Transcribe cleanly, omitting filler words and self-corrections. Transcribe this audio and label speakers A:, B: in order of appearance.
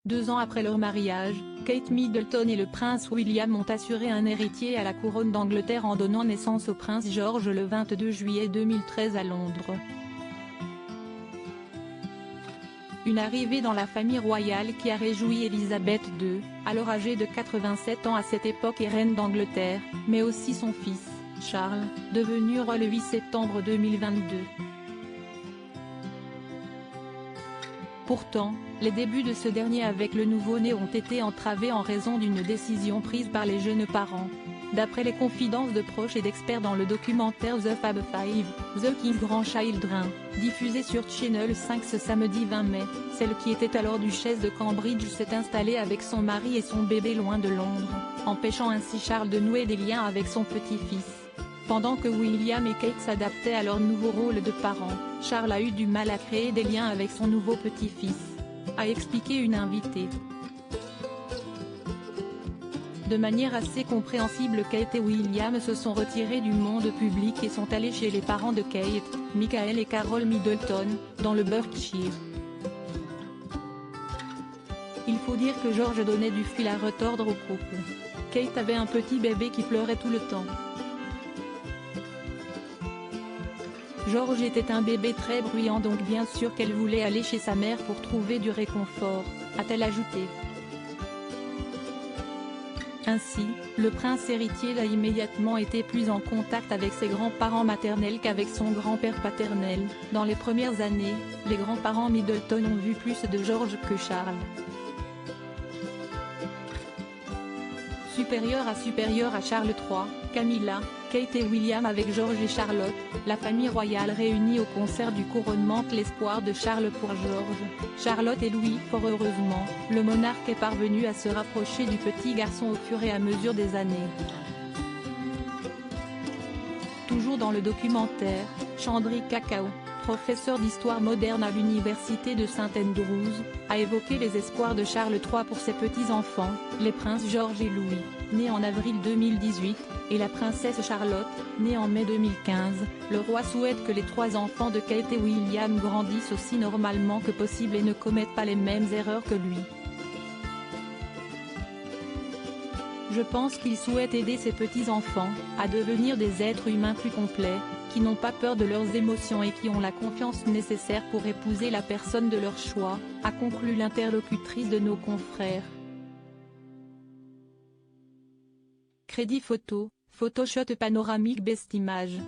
A: 2 ans après leur mariage, Kate Middleton et le prince William ont assuré un héritier à la couronne d'Angleterre en donnant naissance au prince George le 22 juillet 2013 à Londres. Une arrivée dans la famille royale qui a réjoui Elisabeth II, alors âgée de 87 ans à cette époque et reine d'Angleterre, mais aussi son fils, Charles, devenu roi le 8 septembre 2022. Pourtant, les débuts de ce dernier avec le nouveau-né ont été entravés en raison d'une décision prise par les jeunes parents. D'après les confidences de proches et d'experts dans le documentaire The Fab Five, The King Grandchildren, diffusé sur Channel 5 ce samedi 20 mai, celle qui était alors duchesse de Cambridge s'est installée avec son mari et son bébé loin de Londres, empêchant ainsi Charles de nouer des liens avec son petit-fils. Pendant que William et Kate s'adaptaient à leur nouveau rôle de parents, Charles a eu du mal à créer des liens avec son nouveau petit-fils, a expliqué une invitée. De manière assez compréhensible, Kate et William se sont retirés du monde public et sont allés chez les parents de Kate, Michael et Carol Middleton, dans le Berkshire. Il faut dire que George donnait du fil à retordre au couple. Kate avait un petit bébé qui pleurait tout le temps. George était un bébé très bruyant, donc bien sûr qu'elle voulait aller chez sa mère pour trouver du réconfort, a-t-elle ajouté. Ainsi, le prince héritier a immédiatement été plus en contact avec ses grands-parents maternels qu'avec son grand-père paternel. Dans les premières années, les grands-parents Middleton ont vu plus de George que Charles. Supérieur à Charles III, Camilla, Kate et William avec George et Charlotte, la famille royale réunie au concert du couronnement l'espoir de Charles pour George, Charlotte et Louis. Fort heureusement, le monarque est parvenu à se rapprocher du petit garçon au fur et à mesure des années. Toujours dans le documentaire, Chandri Cacao, professeur d'histoire moderne à l'université de St Andrews, a évoqué les espoirs de Charles III pour ses petits-enfants, les princes George et Louis, nés en avril 2018, et la princesse Charlotte, née en mai 2015. Le roi souhaite que les 3 enfants de Kate et William grandissent aussi normalement que possible et ne commettent pas les mêmes erreurs que lui. Je pense qu'il souhaite aider ses petits-enfants à devenir des êtres humains plus complets, qui n'ont pas peur de leurs émotions et qui ont la confiance nécessaire pour épouser la personne de leur choix, a conclu l'interlocutrice de nos confrères. Crédit photo, Photoshop panoramique best image.